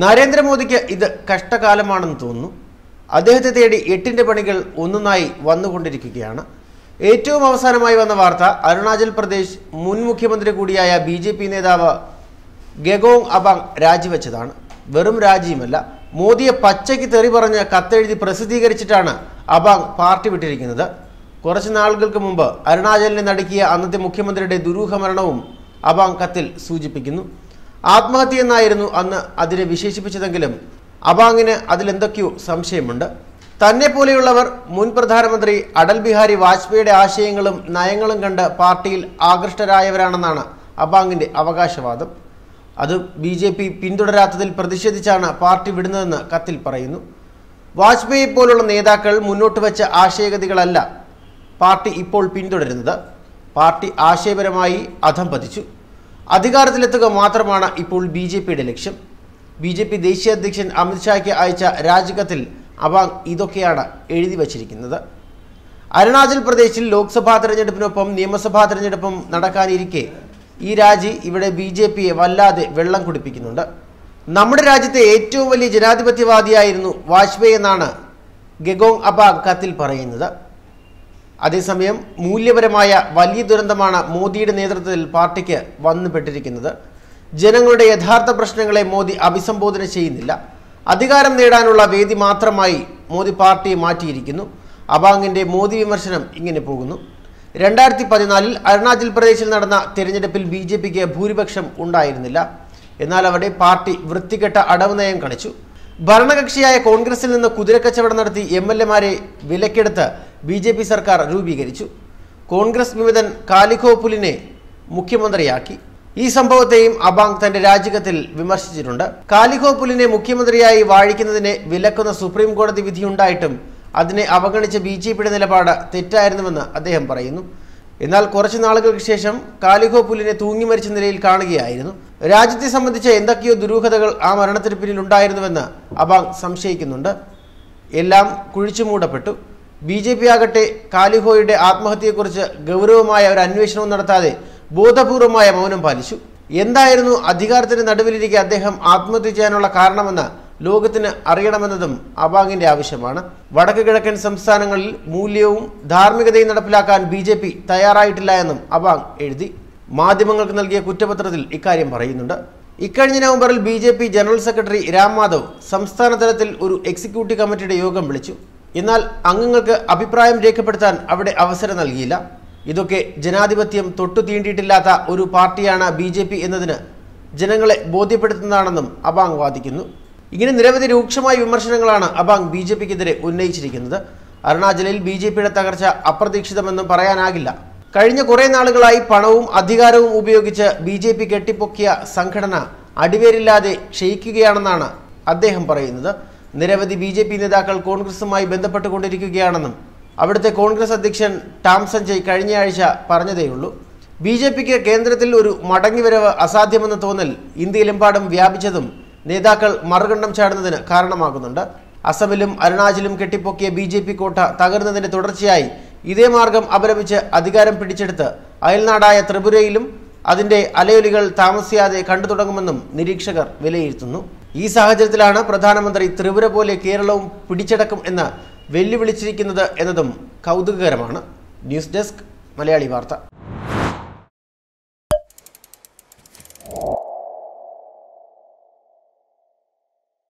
നരേന്ദ്രമോദിക്ക് ഇത് കഷ്ടകാലമാണെന്ന് തോന്നുന്നു. അദ്ദേഹത്തെ തേടി 8ന്റെ പണികൾ ഒന്നൊന്നായി വന്നുകൊണ്ടിരിക്കുകയാണ്. ഏറ്റവും അവസാനമായി വന്ന വാർത്ത അരുണാചൽ പ്രദേശ് മുൻ മുഖ്യമന്ത്രി കൂടിയായ BJP നേതാവ് ഗെഗോങ് അബാങ് രാജിവെച്ചതാണ്. വെറും രാജിയുമല്ല, മോദിയെ പച്ചയ്ക്ക് തെറി പറഞ്ഞ് കത്തെഴുതി പ്രസിദ്ധീകരിച്ചിട്ടാണ് അബാങ് പാർട്ടി വിട്ടിരിക്കുന്നത്. കുറച്ച് നാളുകൾക്ക് മുമ്പ് അരുണാചലിനെ നടുക്കിയ അന്നത്തെ മുഖ്യമന്ത്രിയുടെ ദുരൂഹ മരണവും അബാങ് കത്തിൽ സൂചിപ്പിക്കുന്നു. ആത്മഹത്യ എന്നായിരുന്നു അന്ന് അതിനെ വിശേഷിപ്പിച്ചതെങ്കിലും അബാങ്ങിന് അതിലെന്തൊക്കെയോ സംശയമുണ്ട്. തന്നെ പോലെയുള്ളവർ മുൻ പ്രധാനമന്ത്രി അടൽ ബിഹാരി വാജ്പേയിയുടെ ആശയങ്ങളും നയങ്ങളും കണ്ട് പാർട്ടിയിൽ ആകൃഷ്ടരായവരാണെന്നാണ് അബാങ്ങിന്റെ അവകാശവാദം. അത് BJP പിന്തുടരാത്തതിൽ പ്രതിഷേധിച്ചാണ് പാർട്ടി വിടുന്നതെന്ന് കത്തിൽ പറയുന്നു. വാജ്പേയി പോലുള്ള നേതാക്കൾ മുന്നോട്ട് വെച്ച ആശയഗതികളല്ല പാർട്ടി ഇപ്പോൾ പിന്തുടരുന്നത്. പാർട്ടി ആശയപരമായി അധംപതിച്ചു. അധികാരത്തിലെത്തുക മാത്രമാണ് ഇപ്പോൾ BJPയുടെ ലക്ഷ്യം. BJP ദേശീയ അധ്യക്ഷൻ അമിത്ഷായ്ക്ക് അയച്ച രാജിക്കത്തിൽ അബാങ് ഇതൊക്കെയാണ് എഴുതി വച്ചിരിക്കുന്നത്. അരുണാചൽ പ്രദേശിൽ ലോക്സഭാ തെരഞ്ഞെടുപ്പിനൊപ്പം നിയമസഭാ തെരഞ്ഞെടുപ്പും നടക്കാനിരിക്കെ ഈ രാജി ഇവിടെ BJPയെ വല്ലാതെ വെള്ളം കുടിപ്പിക്കുന്നുണ്ട്. നമ്മുടെ രാജ്യത്തെ ഏറ്റവും വലിയ ജനാധിപത്യവാദിയായിരുന്നു വാജ്പേയി എന്നാണ് ഗെഗോങ് അബാങ് കത്തിൽ പറയുന്നത്. അതേസമയം മൂല്യപരമായ വലിയ ദുരന്തമാണ് മോദിയുടെ നേതൃത്വത്തിൽ പാർട്ടിക്ക് വന്നുപെട്ടിരിക്കുന്നത്. ജനങ്ങളുടെ യഥാർത്ഥ പ്രശ്നങ്ങളെ മോദി അഭിസംബോധന ചെയ്യുന്നില്ല. അധികാരം നേടാനുള്ള വേദി മാത്രമായി മോദി പാർട്ടിയെ മാറ്റിയിരിക്കുന്നു. അബാങ്ങിന്റെ മോദി വിമർശനം ഇങ്ങനെ പോകുന്നു. 2014 അരുണാചൽ പ്രദേശിൽ നടന്ന തിരഞ്ഞെടുപ്പിൽ BJPക്ക് ഭൂരിപക്ഷം ഉണ്ടായിരുന്നില്ല. എന്നാൽ അവിടെ പാർട്ടി വൃത്തികെട്ട അടവ് നയം കാണിച്ചു. ഭരണകക്ഷിയായ കോൺഗ്രസിൽ നിന്ന് കുതിരക്കച്ചവടം നടത്തി MLA-മാരെ വിലക്കെടുത്ത് BJP സർക്കാർ രൂപീകരിച്ചു. കോൺഗ്രസ് വിമതൻ കാലിഖോപുലിനെ മുഖ്യമന്ത്രിയാക്കി. ഈ സംഭവത്തെയും അബാങ് തന്റെ രാജിക്കത്തിൽ വിമർശിച്ചിട്ടുണ്ട്. കാലിഖോപുലിനെ മുഖ്യമന്ത്രിയായി വാഴിക്കുന്നതിനെ വിലക്കുന്ന സുപ്രീം കോടതി വിധിയുണ്ടായിട്ടും അതിനെ അവഗണിച്ച BJPയുടെ നിലപാട് തെറ്റായിരുന്നുവെന്ന് അദ്ദേഹം പറയുന്നു. എന്നാൽ കുറച്ചു നാളുകൾക്ക് ശേഷം കാലിഖോപുലിനെ തൂങ്ങി മരിച്ച നിലയിൽ കാണുകയായിരുന്നു. രാജ്യത്തെ സംബന്ധിച്ച എന്തൊക്കെയോ ദുരൂഹതകൾ ആ മരണത്തിന് പിന്നിൽ ഉണ്ടായിരുന്നുവെന്ന് അബാങ് സംശയിക്കുന്നുണ്ട്. എല്ലാം കുഴിച്ചു മൂടപ്പെട്ടു. BJP ആകട്ടെ കാലിഖോയുടെ ആത്മഹത്യയെക്കുറിച്ച് ഗൗരവമായ ഒരു അന്വേഷണവും നടത്താതെ ബോധപൂർവമായ മൗനം പാലിച്ചു. എന്തായിരുന്നു അധികാരത്തിന് നടുവിലിരിക്കെ അദ്ദേഹം ആത്മഹത്യ ചെയ്യാനുള്ള കാരണമെന്ന് ലോകത്തിന് അറിയണമെന്നതും അബാങ്ങിന്റെ ആവശ്യമാണ്. വടക്ക് കിഴക്കൻ സംസ്ഥാനങ്ങളിൽ മൂല്യവും ധാർമ്മികതയും നടപ്പിലാക്കാൻ BJP തയ്യാറായിട്ടില്ല എന്നും അബാങ് എഴുതി. മാധ്യമങ്ങൾക്ക് നൽകിയ കുറ്റപത്രത്തിൽ ഇക്കാര്യം പറയുന്നുണ്ട്. ഇക്കഴിഞ്ഞ നവംബറിൽ BJP general secretary Ram Madhav സംസ്ഥാന തലത്തിൽ ഒരു എക്സിക്യൂട്ടീവ് കമ്മിറ്റിയുടെ യോഗം വിളിച്ചു. എന്നാൽ അംഗങ്ങൾക്ക് അഭിപ്രായം രേഖപ്പെടുത്താൻ അവിടെ അവസരം നൽകിയില്ല. ഇതൊക്കെ ജനാധിപത്യം തൊട്ടു തീണ്ടിയിട്ടില്ലാത്ത ഒരു പാർട്ടിയാണ് BJP എന്നതിന് ജനങ്ങളെ ബോധ്യപ്പെടുത്തുന്നതാണെന്നും അബാങ് വാദിക്കുന്നു. ഇങ്ങനെ നിരവധി രൂക്ഷമായ വിമർശനങ്ങളാണ് അബാങ് BJPക്കെതിരെ ഉന്നയിച്ചിരിക്കുന്നത്. അരുണാചലിൽ BJPയുടെ തകർച്ച അപ്രതീക്ഷിതമെന്നും പറയാനാകില്ല. കഴിഞ്ഞ കുറേ നാളുകളായി പണവും അധികാരവും ഉപയോഗിച്ച് BJP കെട്ടിപ്പൊക്കിയ സംഘടന അടിവേരില്ലാതെ ക്ഷയിക്കുകയാണെന്നാണ് അദ്ദേഹം പറയുന്നത്. നിരവധി BJP നേതാക്കൾ കോൺഗ്രസുമായി ബന്ധപ്പെട്ടുകൊണ്ടിരിക്കുകയാണെന്നും അവിടുത്തെ കോൺഗ്രസ് അധ്യക്ഷൻ ടാം സഞ്ജയ് കഴിഞ്ഞയാഴ്ച പറഞ്ഞതേയുള്ളൂ. BJPക്ക് കേന്ദ്രത്തിൽ ഒരു മടങ്ങിവരവ് അസാധ്യമെന്ന തോന്നൽ ഇന്ത്യയിലെമ്പാടും വ്യാപിച്ചതും നേതാക്കൾ മറുകണ്ഠം ചാടുന്നതിന് കാരണമാകുന്നുണ്ട്. അസമിലും അരുണാചലും കെട്ടിപ്പൊക്കിയ BJP കോട്ട തകർന്നതിന്റെ തുടർച്ചയായി ഇതേ മാർഗം അപലപിച്ച് അധികാരം പിടിച്ചെടുത്ത് അയൽനാടായ ത്രിപുരയിലും അതിന്റെ അലയൊലികൾ താമസിയാതെ കണ്ടു തുടങ്ങുമെന്നും നിരീക്ഷകർ വിലയിരുത്തുന്നു. ഈ സാഹചര്യത്തിലാണ് പ്രധാനമന്ത്രി ത്രിപുര പോലെ കേരളവും പിടിച്ചടക്കും എന്ന് വെല്ലുവിളിച്ചിരിക്കുന്നത് എന്നതും കൗതുകകരമാണ്. ന്യൂസ് ഡെസ്ക് മലയാളി വാർത്ത.